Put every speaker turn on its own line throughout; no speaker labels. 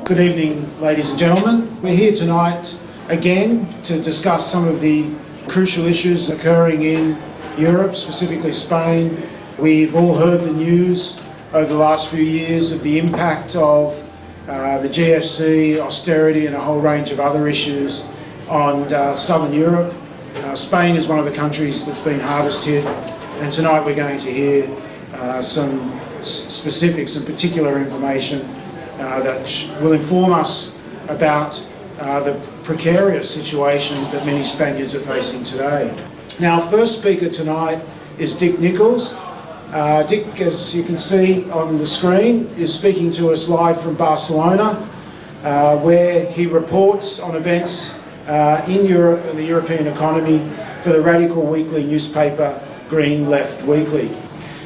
Good evening, ladies and gentlemen. We're here tonight again to discuss some of the crucial issues occurring in Europe, specifically Spain. We've all heard the news over the last few years of the impact of the GFC, austerity and a whole range of other issues on southern Europe. Spain is one of the countries that's been hardest hit, and tonight we're going to hear some specifics and particular information that will inform us about the precarious situation that many Spaniards are facing today. Now, first speaker tonight is Dick Nichols. Dick, as you can see on the screen, is speaking to us live from Barcelona, where he reports on events in Europe and the European economy for the radical weekly newspaper Green Left Weekly.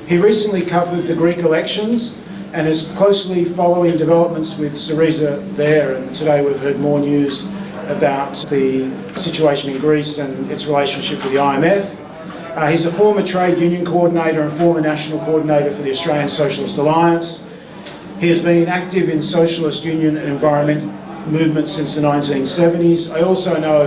He recently covered the Greek elections and is closely following developments with Syriza there, and today we've heard more news about the situation in Greece and its relationship with the IMF. He's a former trade union coordinator and former national coordinator for the Australian Socialist Alliance. He has been active in socialist union and environment movements since the 1970s. I also know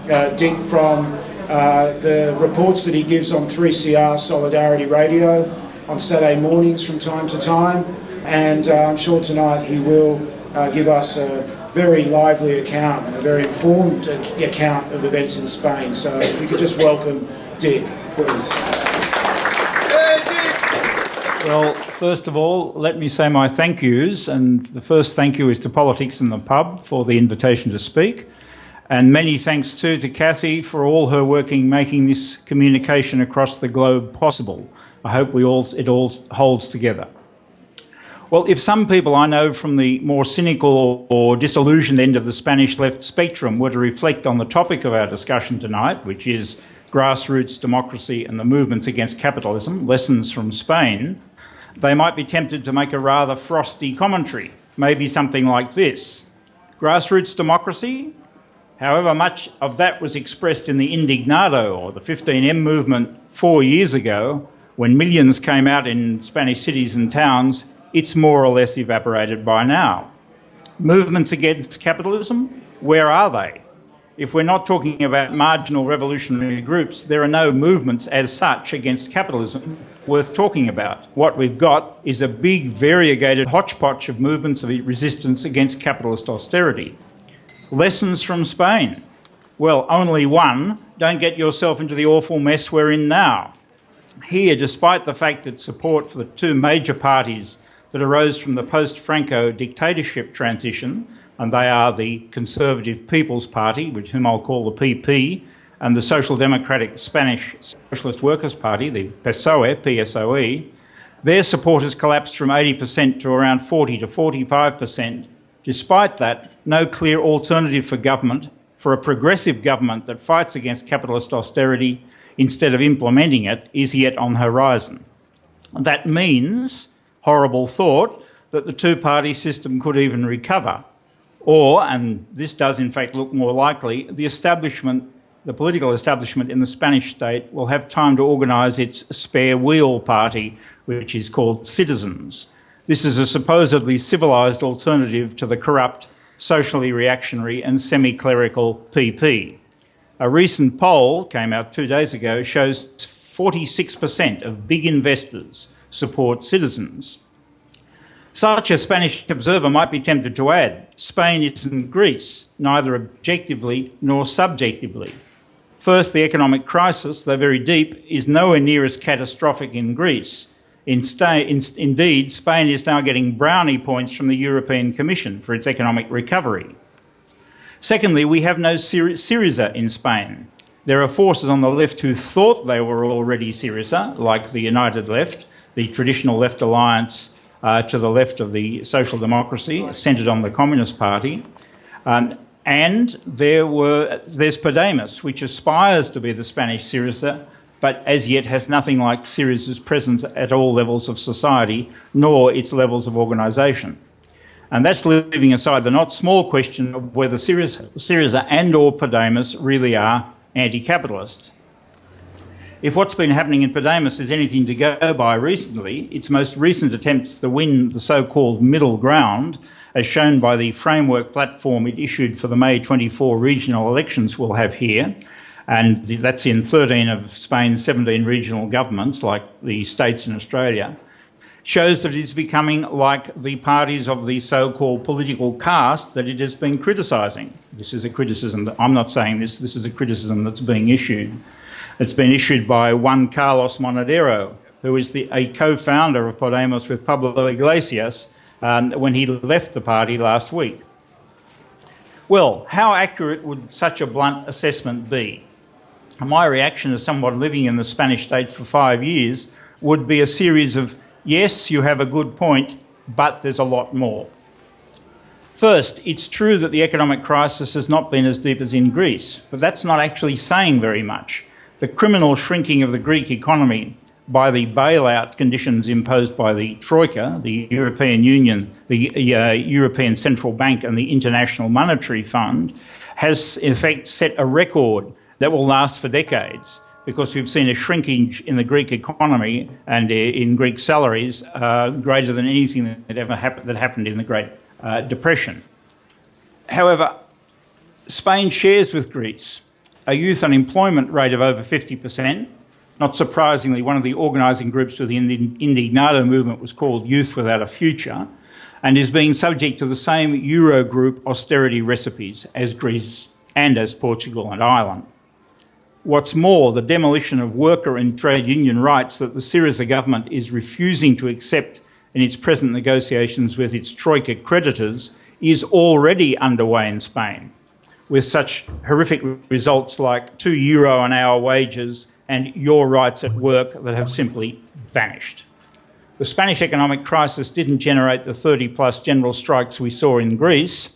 of Dick from the reports that he gives on 3CR Solidarity Radio on Saturday mornings from time to time, and I'm sure tonight he will give us a very lively account, a very informed account of events in Spain. So if we could just welcome Dick, please.
Well, first of all, let me say my thank yous, and the first thank you is to Politics in the Pub for the invitation to speak, and many thanks too to Kathy for all her work in making this communication across the globe possible. I hope it all holds together. Well, if some people I know from the more cynical or disillusioned end of the Spanish left spectrum were to reflect on the topic of our discussion tonight, which is grassroots democracy and the movements against capitalism, lessons from Spain, they might be tempted to make a rather frosty commentary, maybe something like this. Grassroots democracy? However much of that was expressed in the Indignado or the 15M movement 4 years ago, when millions came out in Spanish cities and towns, it's more or less evaporated by now. Movements against capitalism? Where are they? If we're not talking about marginal revolutionary groups, there are no movements as such against capitalism worth talking about. What we've got is a big variegated hodgepodge of movements of resistance against capitalist austerity. Lessons from Spain? Well, only one. Don't get yourself into the awful mess we're in now. Here, despite the fact that support for the two major parties that arose from the post-Franco dictatorship transition, and they are the Conservative People's Party, whom I'll call the PP, and the Social Democratic Spanish Socialist Workers' Party, the PSOE, their support has collapsed from 80% to around 40 to 45%. Despite that, no clear alternative for government, for a progressive government that fights against capitalist austerity instead of implementing it, is yet on the horizon. That means, horrible thought, that the two-party system could even recover. Or, and this does in fact look more likely, the political establishment in the Spanish state will have time to organise its spare wheel party, which is called Citizens. This is a supposedly civilised alternative to the corrupt, socially reactionary and semi-clerical PP. A recent poll, came out 2 days ago, shows 46% of big investors support Citizens. Such a Spanish observer might be tempted to add, Spain isn't Greece, neither objectively nor subjectively. First, the economic crisis, though very deep, is nowhere near as catastrophic in Greece. Indeed, Spain is now getting brownie points from the European Commission for its economic recovery. Secondly, we have no Syriza in Spain. There are forces on the left who thought they were already Syriza, like the United Left, the traditional left alliance to the left of the social democracy, centred on the Communist Party. And there's Podemos, which aspires to be the Spanish Syriza, but as yet has nothing like Syriza's presence at all levels of society, nor its levels of organisation. And that's leaving aside the not small question of whether Syriza and or Podemos really are anti-capitalist. If what's been happening in Podemos is anything to go by recently, its most recent attempts to win the so-called middle ground as shown by the framework platform it issued for the May 24 regional elections we'll have here, and that's in 13 of Spain's 17 regional governments, like the states in Australia, shows that it is becoming like the parties of the so-called political caste that it has been criticising. This is a criticism that, I'm not saying this is a criticism that's being issued. It's been issued by one Carlos Monedero, who is a co-founder of Podemos with Pablo Iglesias, when he left the party last week. Well, how accurate would such a blunt assessment be? My reaction as someone living in the Spanish state for 5 years would be a series of, yes, you have a good point, but there's a lot more. First, it's true that the economic crisis has not been as deep as in Greece, but that's not actually saying very much. The criminal shrinking of the Greek economy by the bailout conditions imposed by the Troika, the European Union, the European Central Bank and the International Monetary Fund, has in effect set a record that will last for decades, because we've seen a shrinkage in the Greek economy and in Greek salaries greater than anything that ever happened in the Great Depression. However, Spain shares with Greece a youth unemployment rate of over 50%. Not surprisingly, one of the organising groups for the Indignado movement was called Youth Without a Future, and is being subject to the same Eurogroup austerity recipes as Greece and as Portugal and Ireland. What's more, the demolition of worker and trade union rights that the Syriza government is refusing to accept in its present negotiations with its Troika creditors is already underway in Spain, with such horrific results like €2 an hour wages and your rights at work that have simply vanished. The Spanish economic crisis didn't generate the 30-plus general strikes we saw in Greece,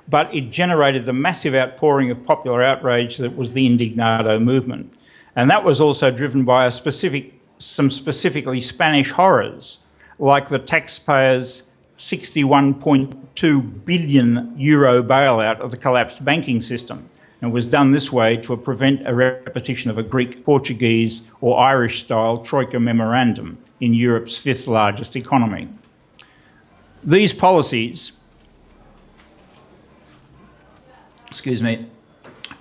but it generated the massive outpouring of popular outrage that was the Indignado movement. And that was also driven by some specifically Spanish horrors, like the taxpayers' €61.2 billion bailout of the collapsed banking system, and was done this way to prevent a repetition of a Greek, Portuguese or Irish-style Troika memorandum in Europe's fifth largest economy. These policies,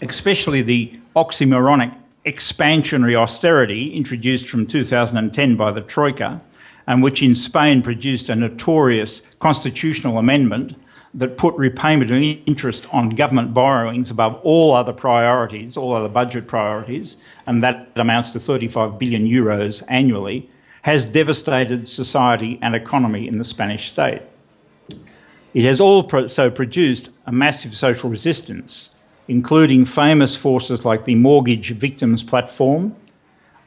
especially the oxymoronic expansionary austerity introduced from 2010 by the Troika, and which in Spain produced a notorious constitutional amendment that put repayment of interest on government borrowings above all other priorities, all other budget priorities, and that amounts to €35 billion annually, has devastated society and economy in the Spanish state. It has also produced a massive social resistance, including famous forces like the Mortgage Victims Platform,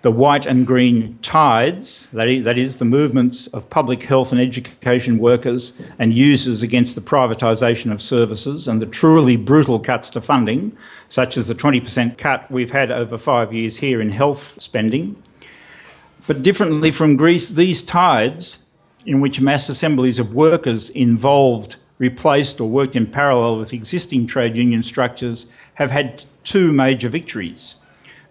the White and Green Tides, that is the movements of public health and education workers and users against the privatisation of services and the truly brutal cuts to funding, such as the 20% cut we've had over 5 years here in health spending. But differently from Greece, these tides, in which mass assemblies of workers involved, replaced or worked in parallel with existing trade union structures, have had two major victories.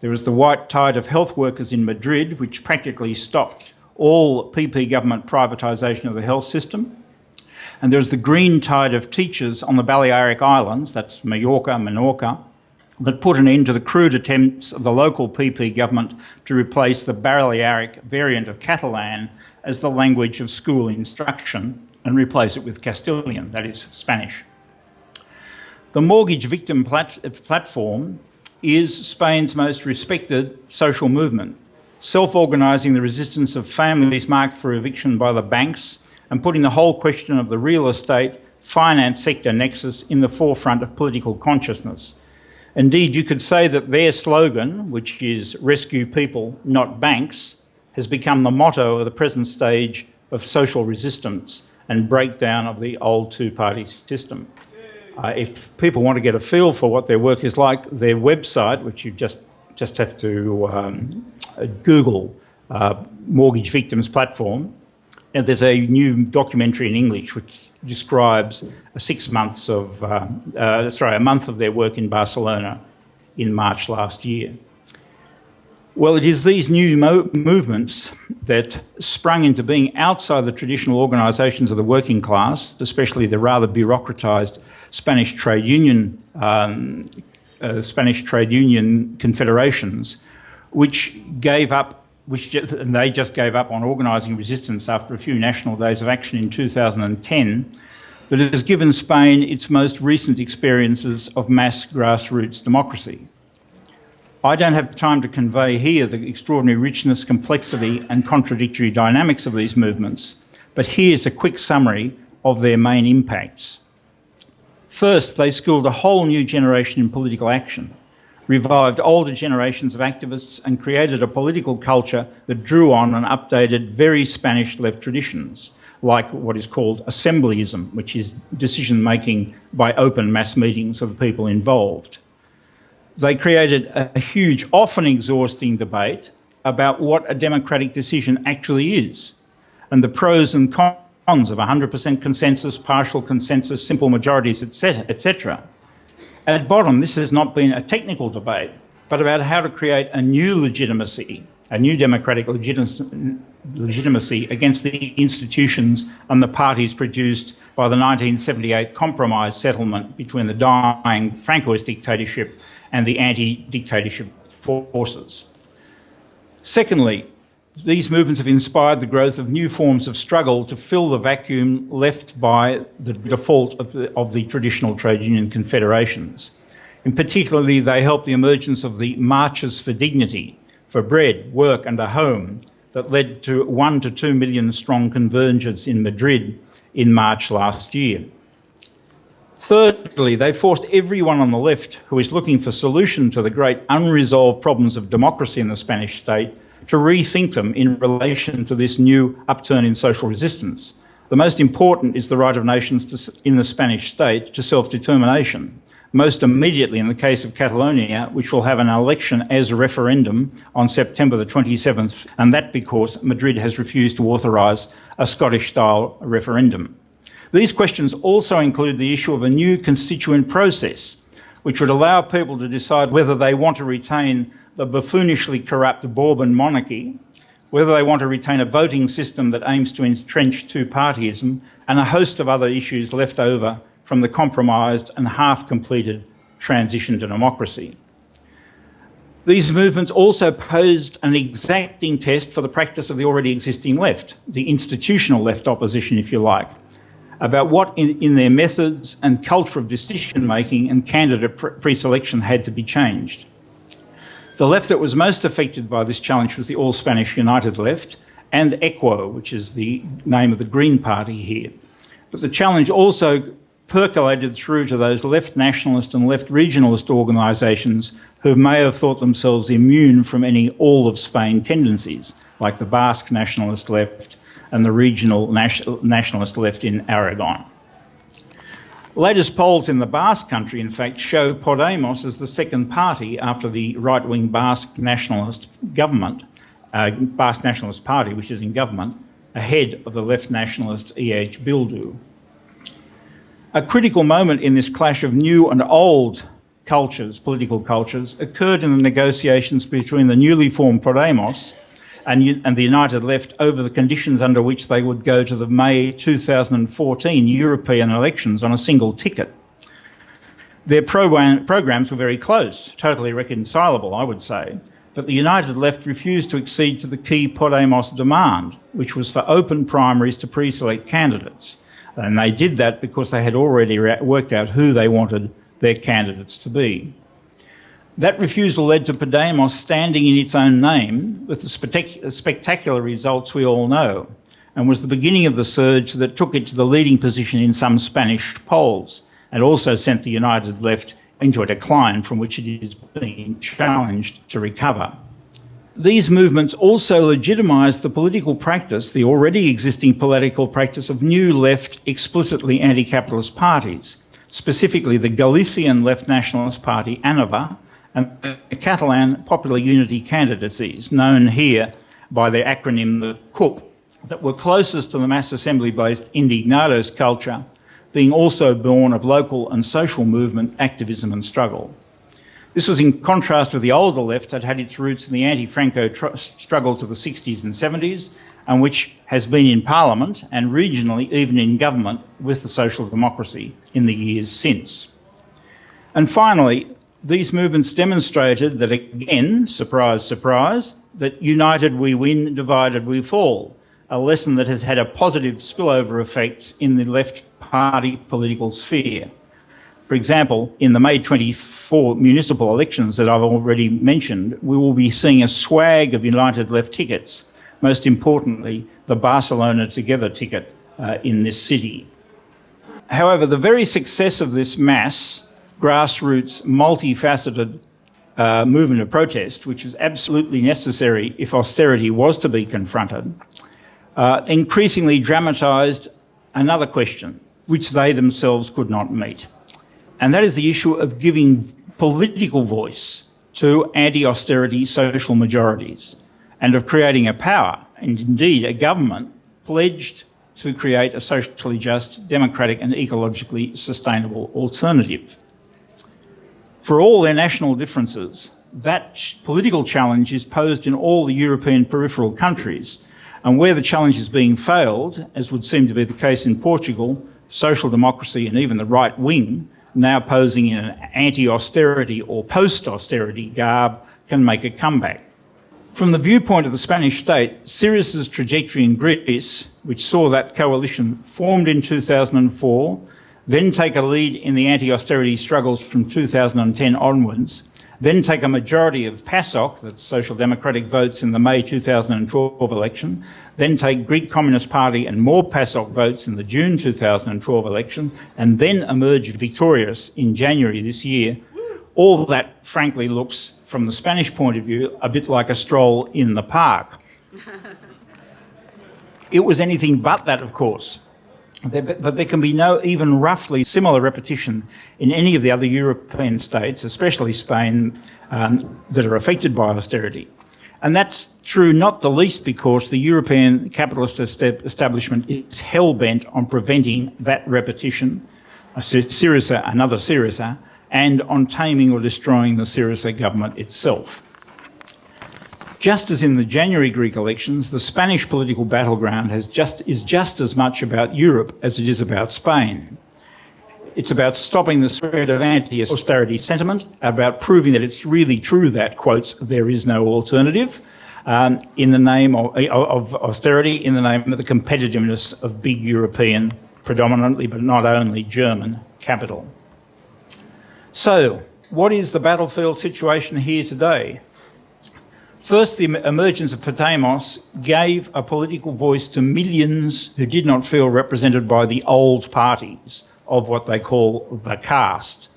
There was the white tide of health workers in Madrid, which practically stopped all PP government privatisation of the health system. And there was the green tide of teachers on the Balearic Islands, that's Menorca, that put an end to the crude attempts of the local PP government to replace the Balearic variant of Catalan as the language of school instruction and replace it with Castilian, that is Spanish. The Mortgage Victim Platform is Spain's most respected social movement, self-organising the resistance of families marked for eviction by the banks and putting the whole question of the real estate finance sector nexus in the forefront of political consciousness. Indeed, you could say that their slogan, which is "Rescue people, not banks," has become the motto of the present stage of social resistance and breakdown of the old two-party system. If people want to get a feel for what their work is like, their website, which you just have to Google Mortgage Victims Platform, and there's a new documentary in English which describes a month of their work in Barcelona in March last year. Well, it is these new movements that sprung into being outside the traditional organisations of the working class, especially the rather bureaucratised Spanish trade union confederations, which gave up, and they just gave up on organising resistance after a few national days of action in 2010, but it has given Spain its most recent experiences of mass grassroots democracy. I don't have time to convey here the extraordinary richness, complexity and contradictory dynamics of these movements, but here's a quick summary of their main impacts. First, they schooled a whole new generation in political action, revived older generations of activists and created a political culture that drew on and updated very Spanish left traditions, like what is called assemblyism, which is decision-making by open mass meetings of the people involved. They created a huge, often exhausting debate about what a democratic decision actually is, and the pros and cons of 100% consensus, partial consensus, simple majorities, etc. At bottom, this has not been a technical debate, but about how to create a new legitimacy, a new democratic legitimacy against the institutions and the parties produced by the 1978 compromise settlement between the dying Francoist dictatorship and the anti-dictatorship forces. Secondly, these movements have inspired the growth of new forms of struggle to fill the vacuum left by the default of the traditional trade union confederations. In particular, they helped the emergence of the marches for dignity, for bread, work and a home that led to 1 to 2 million strong convergence in Madrid in March last year. Thirdly, they forced everyone on the left who is looking for solution to the great unresolved problems of democracy in the Spanish state to rethink them in relation to this new upturn in social resistance. The most important is the right of nations in the Spanish state to self-determination, most immediately in the case of Catalonia, which will have an election as a referendum on September the 27th, and that because Madrid has refused to authorise a Scottish-style referendum. These questions also include the issue of a new constituent process, which would allow people to decide whether they want to retain the buffoonishly corrupt Bourbon monarchy, whether they want to retain a voting system that aims to entrench two-partyism, and a host of other issues left over from the compromised and half-completed transition to democracy. These movements also posed an exacting test for the practice of the already existing left, the institutional left opposition, if you like, about what in their methods and culture of decision-making and candidate pre-selection had to be changed. The left that was most affected by this challenge was the All-Spanish United Left and EQUO, which is the name of the Green Party here. But the challenge also percolated through to those left nationalist and left regionalist organisations who may have thought themselves immune from any all-of-Spain tendencies, like the Basque nationalist left and the regional nationalist left in Aragon. Latest polls in the Basque country, in fact, show Podemos as the second party after the right-wing Basque nationalist government, Basque Nationalist Party, which is in government, ahead of the left nationalist EH Bildu. A critical moment in this clash of new and old cultures, political cultures, occurred in the negotiations between the newly formed Podemos and the United Left over the conditions under which they would go to the May 2014 European elections on a single ticket. Their programs were very close, totally reconcilable, I would say, but the United Left refused to accede to the key Podemos demand, which was for open primaries to pre-select candidates. And they did that because they had already worked out who they wanted their candidates to be. That refusal led to Podemos standing in its own name with the spectacular results we all know, and was the beginning of the surge that took it to the leading position in some Spanish polls, and also sent the United Left into a decline from which it is being challenged to recover. These movements also legitimised the political practice, the already existing political practice of new left, explicitly anti-capitalist parties, specifically the Galician Left Nationalist Party, ANOVA, and the Catalan Popular Unity candidacies, known here by their acronym, the CUP, that were closest to the mass assembly-based Indignados culture, being also born of local and social movement, activism and struggle. This was in contrast with the older left that had its roots in the anti-Franco struggle to the 60s and 70s, and which has been in Parliament and regionally even in government with the social democracy in the years since. And finally, these movements demonstrated that again, surprise, surprise, that united we win, divided we fall, a lesson that has had a positive spillover effect in the left party political sphere. For example, in the May 24 municipal elections that I've already mentioned, we will be seeing a swag of united left tickets, most importantly, the Barcelona Together ticket in this city. However, the very success of this mass, grassroots, multifaceted movement of protest, which was absolutely necessary if austerity was to be confronted, increasingly dramatised another question, which they themselves could not meet. And that is the issue of giving political voice to anti-austerity social majorities and of creating a power, and indeed a government, pledged to create a socially just, democratic and ecologically sustainable alternative. For all their national differences, that political challenge is posed in all the European peripheral countries, and where the challenge is being failed, as would seem to be the case in Portugal, social democracy and even the right wing, now posing in an anti-austerity or post-austerity garb, can make a comeback. From the viewpoint of the Spanish state, Syriza's trajectory in Greece, which saw that coalition formed in 2004, then take a lead in the anti-austerity struggles from 2010 onwards, then take a majority of PASOK, that's Social Democratic votes in the May 2012 election, then take Greek Communist Party and more PASOK votes in the June 2012 election, and then emerge victorious in January this year. All that, frankly, looks, from the Spanish point of view, a bit like a stroll in the park. It was anything but that, of course. But there can be no even roughly similar repetition in any of the other European states, especially Spain, that are affected by austerity. And that's true not the least because the European capitalist establishment is hell-bent on preventing that repetition, Syriza, another Syriza, and on taming or destroying the Syriza government itself. Just as in the January Greek elections, the Spanish political battleground is just as much about Europe as it is about Spain. It's about stopping the spread of anti-austerity sentiment, about proving that it's really true that, quotes, there is no alternative, in the name of austerity, in the name of the competitiveness of big European, predominantly but not only German, capital. So, what is the battlefield situation here today? First, the emergence of Podemos gave a political voice to millions who did not feel represented by the old parties of what they call the caste,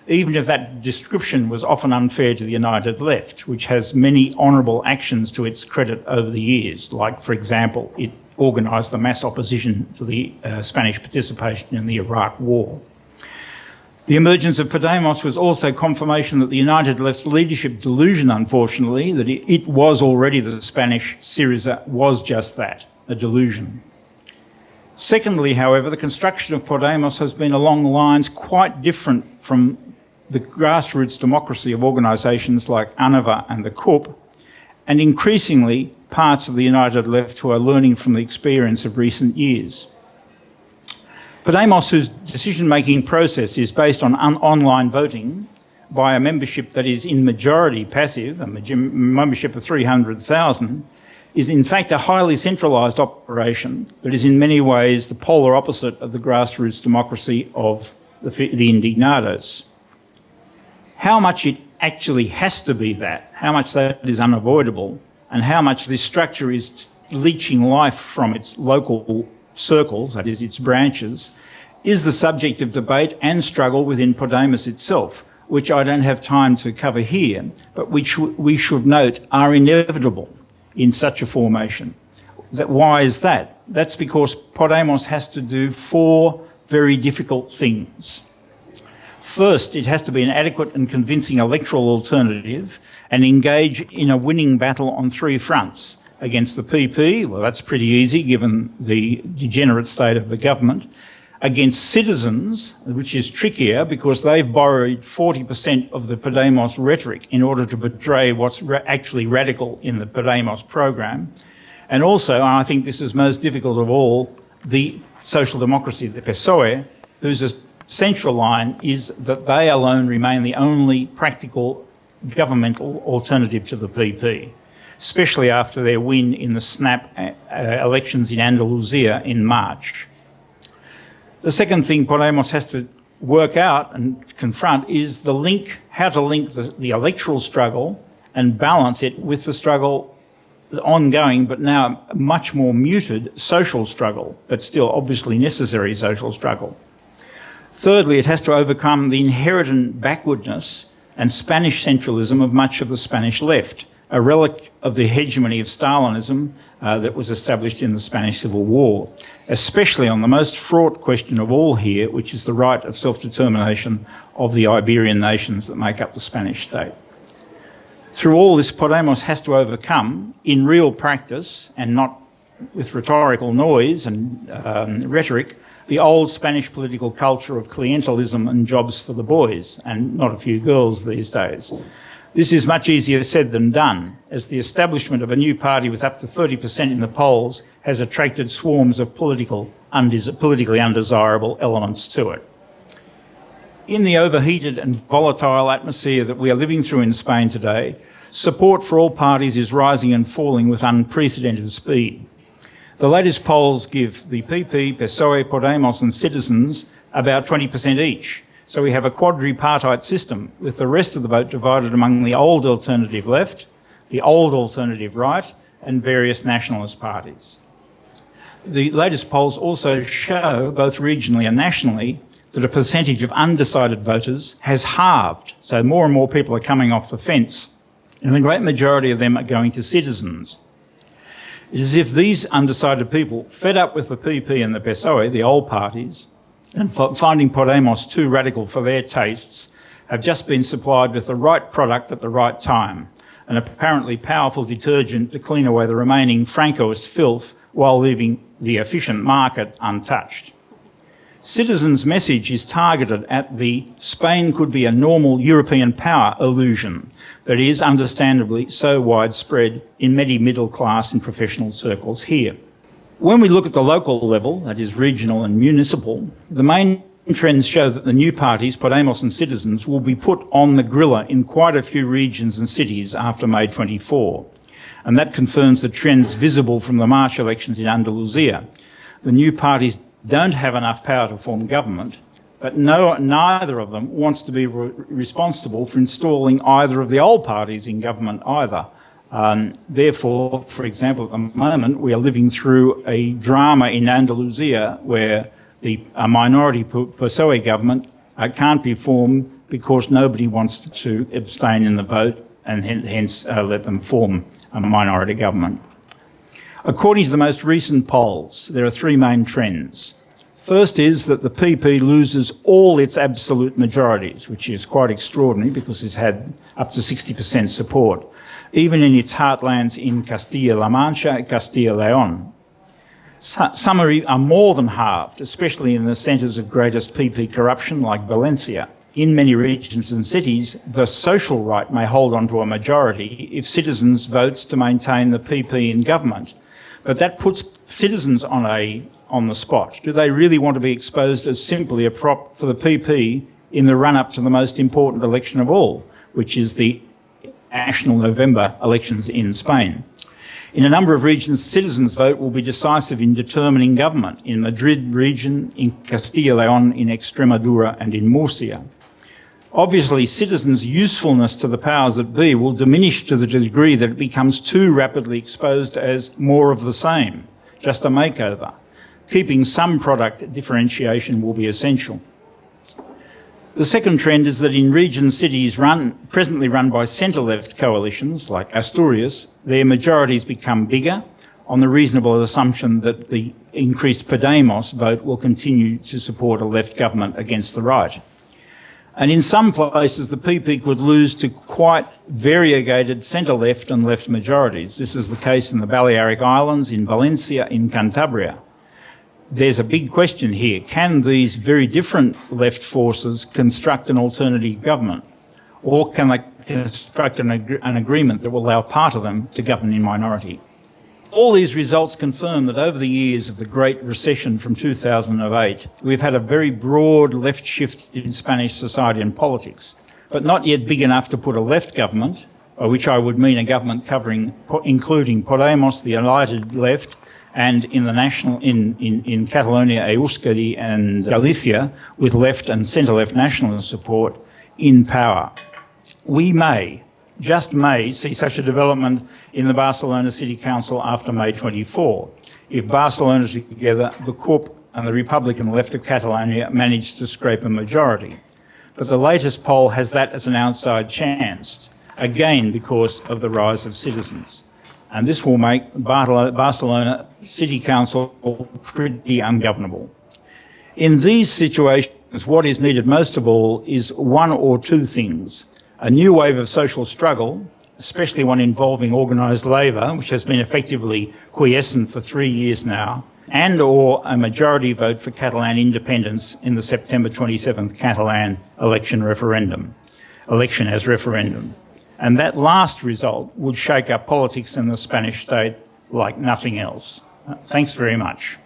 even if that description was often unfair to the United Left, which has many honourable actions to its credit over the years, like, for example, it organised the mass opposition to the Spanish participation in the Iraq War. The emergence of Podemos was also confirmation that the United Left's leadership delusion, unfortunately, that it was already the Spanish Syriza, was just that, a delusion. Secondly, however, the construction of Podemos has been along lines quite different from the grassroots democracy of organisations like ANAVA and the CUP, and increasingly parts of the United Left who are learning from the experience of recent years. Podemos, whose decision-making process is based on online voting by a membership that is in majority passive, a membership of 300,000, is in fact a highly centralised operation that is in many ways the polar opposite of the grassroots democracy of the Indignados. How much it actually has to be that, how much that is unavoidable, and how much this structure is leeching life from its local circles, that is, its branches, is the subject of debate and struggle within Podemos itself, which I don't have time to cover here, but which we should note are inevitable in such a formation. Why is that? That's because Podemos has to do four very difficult things. First, it has to be an adequate and convincing electoral alternative and engage in a winning battle on three fronts. Against the PP, well, that's pretty easy given the degenerate state of the government. against citizens, which is trickier because they've borrowed 40% of the Podemos rhetoric in order to portray what's actually radical in the Podemos program. And also, and I think this is most difficult of all, the social democracy, the PSOE, whose central line is that they alone remain the only practical governmental alternative to the PP, especially after their win in the snap elections in Andalusia in March. The second thing Podemos has to work out and confront is the link, how to link the electoral struggle and balance it with the struggle, the ongoing but now much more muted social struggle, but still obviously necessary social struggle. Thirdly, it has to overcome the inherent backwardness and Spanish centralism of much of the Spanish left, a relic of the hegemony of Stalinism that was established in the Spanish Civil War, especially on the most fraught question of all here, which is the right of self-determination of the Iberian nations that make up the Spanish state. Through all this, Podemos has to overcome, in real practice and not with rhetorical noise and rhetoric, the old Spanish political culture of clientelism and jobs for the boys, and not a few girls these days. This is much easier said than done, as the establishment of a new party with up to 30% in the polls has attracted swarms of politically undesirable elements to it. In the overheated and volatile atmosphere that we are living through in Spain today, support for all parties is rising and falling with unprecedented speed. The latest polls give the PP, PSOE, Podemos and Citizens about 20% each. So we have a quadripartite system with the rest of the vote divided among the old alternative left, the old alternative right and various nationalist parties. The latest polls also show, both regionally and nationally, that a percentage of undecided voters has halved. So more and more people are coming off the fence, and the great majority of them are going to Citizens. It is as if these undecided people, fed up with the PP and the PSOE, the old parties, and finding Podemos too radical for their tastes, have just been supplied with the right product at the right time, an apparently powerful detergent to clean away the remaining Francoist filth while leaving the efficient market untouched. Citizens' message is targeted at the Spain could be a normal European power illusion that is understandably so widespread in many middle class and professional circles here. When we look at the local level, that is regional and municipal, the main trends show that the new parties, Podemos and Citizens, will be put on the griller in quite a few regions and cities after May 24. And that confirms the trends visible from the March elections in Andalusia. The new parties don't have enough power to form government, but neither of them wants to be responsible for installing either of the old parties in government either. Therefore, for example, at the moment, we are living through a drama in Andalusia where a minority PSOE government can't be formed because nobody wants to abstain in the vote and hence let them form a minority government. According to the most recent polls, there are three main trends. First is that the PP loses all its absolute majorities, which is quite extraordinary because it's had up to 60% support, even in its heartlands in Castilla-La Mancha and Castilla-León. Some are more than halved, especially in the centres of greatest PP corruption like Valencia. In many regions and cities, the social right may hold on to a majority if Citizens votes to maintain the PP in government. But that puts Citizens on the spot. Do they really want to be exposed as simply a prop for the PP in the run-up to the most important election of all, which is the national November elections in Spain? In a number of regions, Citizens' vote will be decisive in determining government, in Madrid region, in Castilla-León, in Extremadura and in Murcia. Obviously, Citizens' usefulness to the powers that be will diminish to the degree that it becomes too rapidly exposed as more of the same, just a makeover. Keeping some product differentiation will be essential. The second trend is that in region cities presently run by centre-left coalitions, like Asturias, their majorities become bigger on the reasonable assumption that the increased Podemos vote will continue to support a left government against the right. And in some places, the PP could lose to quite variegated centre-left and left majorities. This is the case in the Balearic Islands, in Valencia, in Cantabria. there's a big question here. Can these very different left forces construct an alternative government? Or can they construct an agreement that will allow part of them to govern in minority? All these results confirm that over the years of the Great Recession from 2008, we've had a very broad left shift in Spanish society and politics, but not yet big enough to put a left government, by which I would mean a government including Podemos, the United Left, and in Catalonia, Euskadi and Galicia, with left and centre-left nationalist support, in power. We may, just may, see such a development in the Barcelona City Council after May 24, if Barcelona together, the CUP and the Republican left of Catalonia manage to scrape a majority. But the latest poll has that as an outside chance, again because of the rise of citizens. And this will make Barcelona City Council pretty ungovernable. In these situations, what is needed most of all is one or two things. A new wave of social struggle, especially one involving organised labour, which has been effectively quiescent for 3 years now, and or a majority vote for Catalan independence in the September 27th Catalan election as referendum. And that last result would shake up politics in the Spanish state like nothing else. Thanks very much.